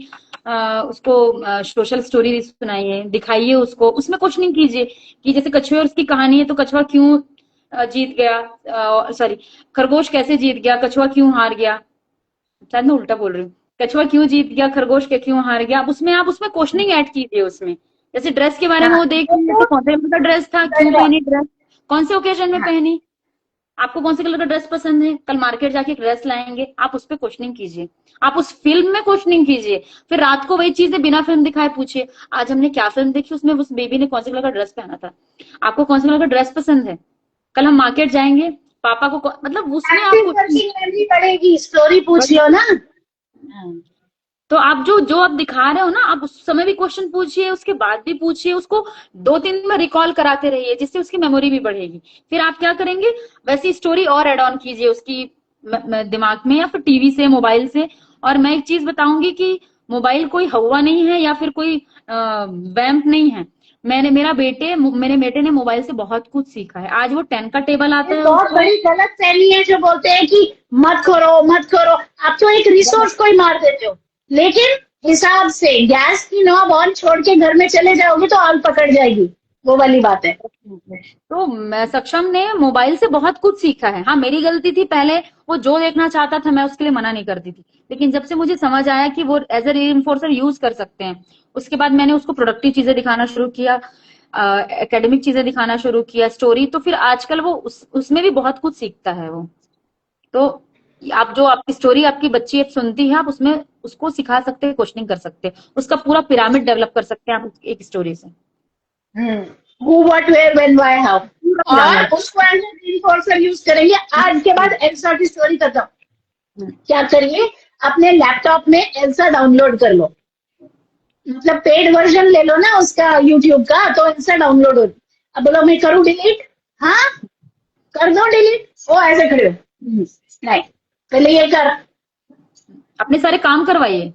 उसको सोशल स्टोरी सुनाइए, दिखाइए उसको, उसमें क्वेश्चनिंग कीजिए कि जैसे कछुए और उसकी कहानी है, तो कछुआ क्यों जीत गया, सॉरी, खरगोश कैसे जीत गया, कछुआ क्यों हार गया, शायद मैं उल्टा बोल रही हूँ, कछुआ क्यों जीत गया, खरगोश के क्यों हार गया। आप उसमें क्वेश्चनिंग ऐड कीजिए उसमें। जैसे ड्रेस के बारे में हाँ, वो देख रही है, तो कौन से कलर का ड्रेस था, क्यों पहनी ड्रेस, कौन से ओकेजन में हाँ, पहनी, आपको कौन से कलर का ड्रेस पसंद है, कल मार्केट जाके एक ड्रेस लाएंगे, आप उस पर क्वेश्चनिंग कीजिए, आप उस फिल्म में क्वेश्चनिंग कीजिए, फिर रात को वही चीजें बिना फिल्म दिखाए पूछिए, आज हमने क्या फिल्म देखी, उसमें उस बेबी ने कौन से कलर का ड्रेस पहना था, आपको कौन से कलर का ड्रेस पसंद है, कल हम मार्केट जाएंगे, पापा को मतलब उसमें आप एक्टिव वर्किंग मेमोरी बढ़ेगी, स्टोरी पूछियो ना। तो आप जो आप दिखा रहे हो ना, आप उस समय भी क्वेश्चन पूछिए, उसके बाद भी पूछिए, उसको 2-3 में रिकॉल कराते रहिए, जिससे उसकी मेमोरी भी बढ़ेगी। फिर आप क्या करेंगे, वैसी स्टोरी और एड ऑन कीजिए उसकी दिमाग में, या फिर टीवी से, मोबाइल से। और मैं एक चीज बताऊंगी कि मोबाइल कोई हवा नहीं है या फिर कोई वैम्प नहीं है। मेरे बेटे ने मोबाइल से बहुत कुछ सीखा है। आज वो 10 का टेबल आता ये है बहुत उसको। बड़ी गलत फहमी है जो बोलते हैं कि मत करो मत करो, आप तो एक रिसोर्स को ही मार देते हो। लेकिन हिसाब से गैस की नॉब ऑन छोड़ के घर में चले जाओगे तो आग पकड़ जाएगी, वो वाली बात है। तो मैं सक्षम ने मोबाइल से बहुत कुछ सीखा है। हाँ, मेरी गलती थी, पहले वो जो देखना चाहता था मैं उसके लिए मना नहीं करती थी, लेकिन जब से मुझे समझ आया कि वो एज ए रीइंफोर्सर यूज कर सकते हैं, उसके बाद मैंने उसको प्रोडक्टिव चीजें दिखाना शुरू किया, एकेडमिक चीजें दिखाना शुरू किया, स्टोरी, तो फिर आजकल वो उसमें भी बहुत कुछ सीखता है वो। तो आप जो आपकी स्टोरी आपकी बच्ची सुनती है, आप उसमें उसको सिखा सकते हैं, क्वेश्चनिंग कर सकते हैं, उसका पूरा पिरामिड डेवलप कर सकते हैं आप एक स्टोरी से। Who what where when why how, पूरा और पिरामिड। उसको एज ए रीइंफोर्सर यूज करेंगे। आज के बाद एल्सा की स्टोरी खत्म। क्या करिए, अपने लैपटॉप में एल्सा डाउनलोड कर लो, मतलब पेड वर्जन ले लो ना उसका यूट्यूब का, तो एल्सा डाउनलोड हो। अब बोलो मैं करूँ डिलीट, हाँ कर दो डिलीट, वो ऐसे खड़े हो, नहीं पहले ये कर, अपने सारे काम करवाइए,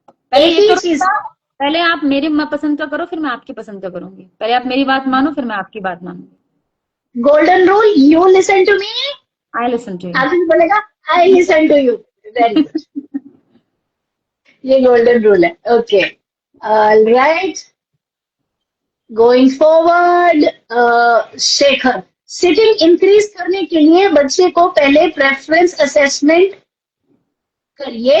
पहले एक ये ही करो, चीज। पहले आप मेरी पसंद का करो, फिर मैं आपकी पसंद का करूंगी, पहले आप मेरी बात मानो, फिर मैं आपकी बात मानूंगी। Golden rule, you listen to me, I listen to you. आगे बोलेगा I listen to you. Very good, ये गोल्डन रूल है। Okay, right, going forward. Shekhar, sitting increase करने के लिए बच्चे को पहले प्रेफरेंस असेसमेंट करिए,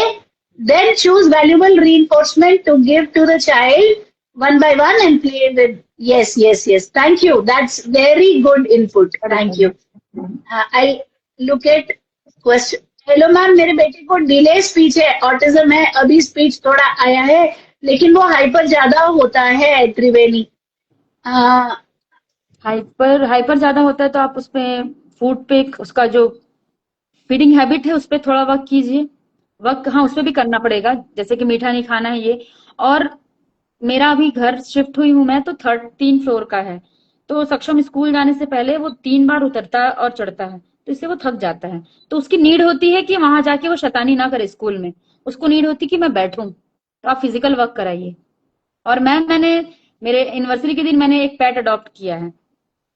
then choose valuable reinforcement to give to the child one by one and play with. Yes, yes, yes, thank you, that's very good input, thank you. I look at question. Hello ma'am, मेरे बेटे को delay speech है, autism है, अभी speech थोड़ा आया है, लेकिन वो हाइपर ज्यादा होता है त्रिवेणी। हाइपर ज्यादा होता है तो आप उसपे फूड पे उसका जो फीडिंग हैबिट है, उस पर थोड़ा वर्क कीजिए। वर्क हाँ उस पर भी करना पड़ेगा, जैसे कि मीठा नहीं खाना है ये। और मेरा अभी घर शिफ्ट हुई हूँ मैं, तो 3rd फ्लोर का है, तो सक्षम स्कूल जाने से पहले वो 3 बार उतरता है और चढ़ता है, तो इससे वो थक जाता है। तो उसकी नीड होती है कि वहां जाके वो शैतानी ना करे स्कूल में, उसको नीड होती है कि मैं बैठूं, तो आप फिजिकल वर्क कराइए। और मैंने मेरे एनिवर्सरी के दिन मैंने एक पेट अडॉप्ट किया है।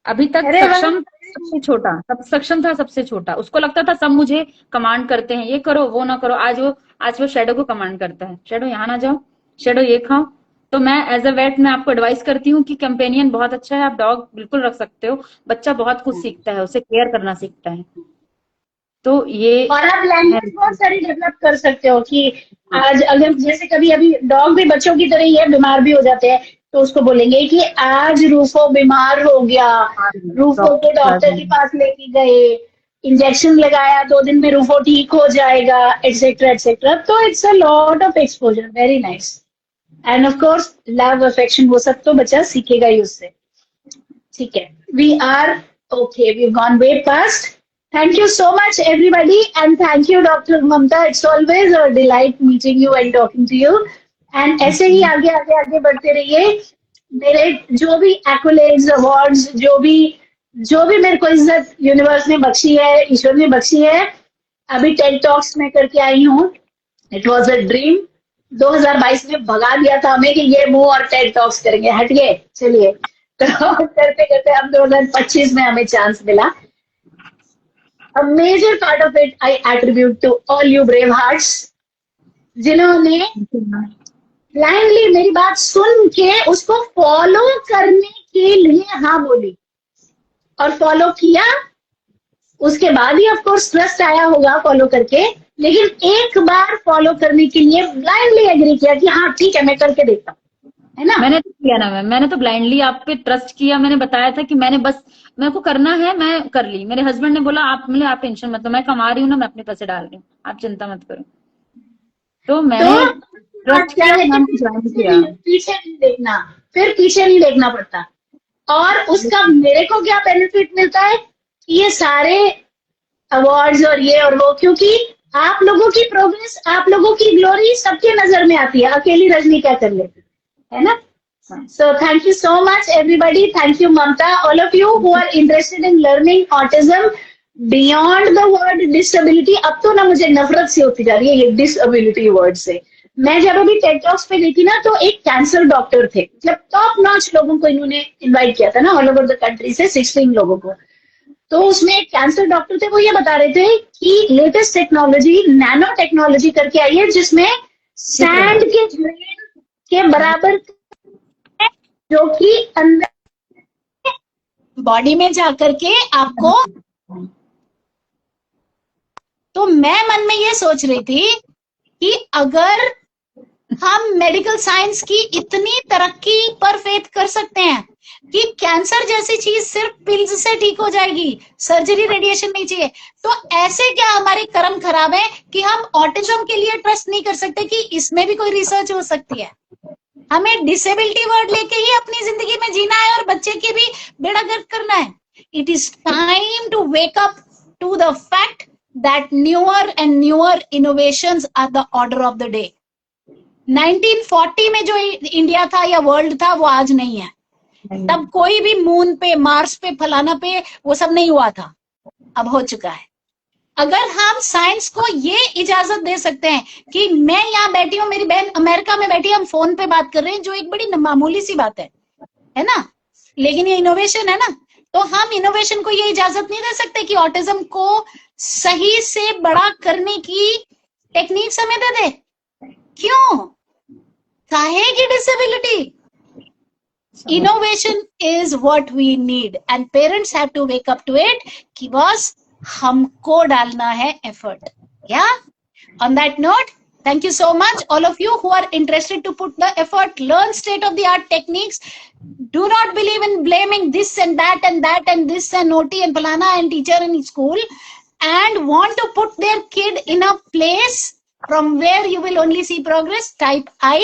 अभी तक अरे वाह, सक्षम सबसे छोटा, सब सक्षम था सबसे छोटा, उसको लगता था सब मुझे कमांड करते हैं, ये करो वो ना करो। आज वो शैडो को कमांड करता है, शैडो यहाँ ना जाओ, शैडो ये खाओ। तो मैं एज अ वेट मैं आपको एडवाइस करती हूँ कि कंपेनियन बहुत अच्छा है, आप डॉग बिल्कुल रख सकते हो। बच्चा बहुत कुछ सीखता है, उसे केयर करना सीखता है। तो ये और आप है। लैंग्वेज बहुत सारी डेवलप कर सकते हो कि आज अगर जैसे कभी अभी डॉग भी बच्चों की तरह ही है, बीमार भी हो जाते हैं, तो उसको बोलेंगे कि आज रूफो बीमार हो गया, रूफो को डॉक्टर के पास लेके गए, इंजेक्शन लगाया, 2 दिन में रूफो ठीक हो जाएगा, एटसेट्रा एटसेट्रा। तो it's a lot of exposure, very nice. End of course love affection, वो सब तो बच्चा सीखेगा ही उससे। ठीक है, we are okay, we gone way past. Thank you so much, everybody, and thank you, Dr. Mamta. It's always a delight meeting you and talking to you. And ऐसे ही आगे आगे आगे बढ़ते रहिए। मेरे जो भी accolades, awards, जो भी मेरे को इज्जत यूनिवर्स ने बख्शी है, ईश्वर ने बख्शी है, अभी TED Talks में करके आई हूँ। It was a dream. 2022 में भगा दिया था हमें कि ये मुंह और TED Talks करेंगे, हटिए चलिए। तो करते करते अब 2025 में हमें चांस मिला। A major part of it I attribute to all you brave hearts, जिन्होंने ब्लाइंडली मेरी बात सुन के उसको फॉलो करने के लिए हाँ बोली और फॉलो किया। उसके बाद ही ऑफ कोर्स ट्रस्ट आया होगा फॉलो करके, लेकिन एक बार फॉलो करने के लिए ब्लाइंडली एग्री किया कि हाँ ठीक है मैं करके देखता हूँ, है ना। मैंने तो किया ना मैम, मैंने तो ब्लाइंडली आप पे ट्रस्ट किया। मैंने बताया था कि मेरे को करना है, मैं कर ली। मेरे हस्बैंड ने बोला आप टेंशन मत लो, मैं कमा रही हूँ ना, मैं अपने पैसे डाल रही हूँ, आप चिंता मत करो। तो मैंने ट्रस्ट क्या किया, है कि मैम ज्वाइन किया। पीछे नहीं देखना, फिर पीछे नहीं देखना पड़ता। और उसका मेरे को क्या बेनिफिट मिलता है, ये सारे अवार्ड्स और ये और वो, क्योंकि आप लोगों की प्रोग्रेस, आप लोगों की ग्लोरी सबके नजर में आती है, अकेली रजनी क्या कर लेती है ना। So thank you so much, everybody. Thank you, Mamta. All of you who are interested in learning autism beyond the word disability. अब तो ना मुझे नफरत सी होती जा रही है ये disability word से। मैं जब अभी TED Talks पे गई थी ना, तो एक कैंसर डॉक्टर थे, जब टॉप नॉच लोगों को इन्होंने इनवाइट किया था ना, ऑल ओवर द कंट्री से 16 लोगों को। तो उसमें एक कैंसर डॉक्टर थे, वो ये बता रहे थे कि लेटेस्ट टेक्नोलॉजी नैनो टेक्नोलॉजी करके आई है, जिसमें सैंड के ग्रेन के बराबर, जो कि अंदर बॉडी में जाकर के आपको। तो मैं मन में ये सोच रही थी कि अगर हम मेडिकल साइंस की इतनी तरक्की पर फेथ कर सकते हैं कि कैंसर जैसी चीज सिर्फ पिल्स से ठीक हो जाएगी, सर्जरी रेडिएशन नहीं चाहिए, तो ऐसे क्या हमारे कर्म खराब है कि हम ऑटिज्म के लिए ट्रस्ट नहीं कर सकते कि इसमें भी कोई रिसर्च हो सकती है। हमें डिसेबिलिटी वर्ड लेके ही अपनी जिंदगी में जीना है और बच्चे की भी बेड़ा गर्क करना है। It is time to wake up to the fact that newer and newer innovations are the order of the day. 1940 में जो इंडिया था या वर्ल्ड था वो आज नहीं है। तब कोई भी मून पे, मार्स पे, फलाना पे वो सब नहीं हुआ था, अब हो चुका है। अगर हम साइंस को ये इजाजत दे सकते हैं कि मैं यहाँ बैठी हूँ, मेरी बहन अमेरिका में बैठी है, हम फोन पे बात कर रहे हैं, जो एक बड़ी मामूली सी बात है ना, लेकिन ये इनोवेशन है ना। तो हम इनोवेशन को ये इजाजत नहीं दे सकते कि ऑटिज्म को सही से बड़ा करने की टेक्निक्स हमें दे दे। क्यों? काहे की disability? Innovation is what we need and parents have to wake up to it कि बस हमको डालना है effort. Yeah? On that note, thank you so much all of you who are interested to put the effort, learn state of the art techniques. Do not believe in blaming this and that and that and this and OT and Palana and teacher in school, and want to put their kid in a place from where you will only see progress. Type I.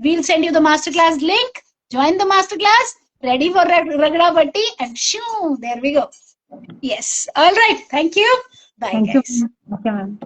We'll send you the masterclass link. Join the masterclass, ready for Ragda Bhatti, and shoo, there we go. Yes. All right. Thank you. Bye, thank you. guys. Okay ma'am.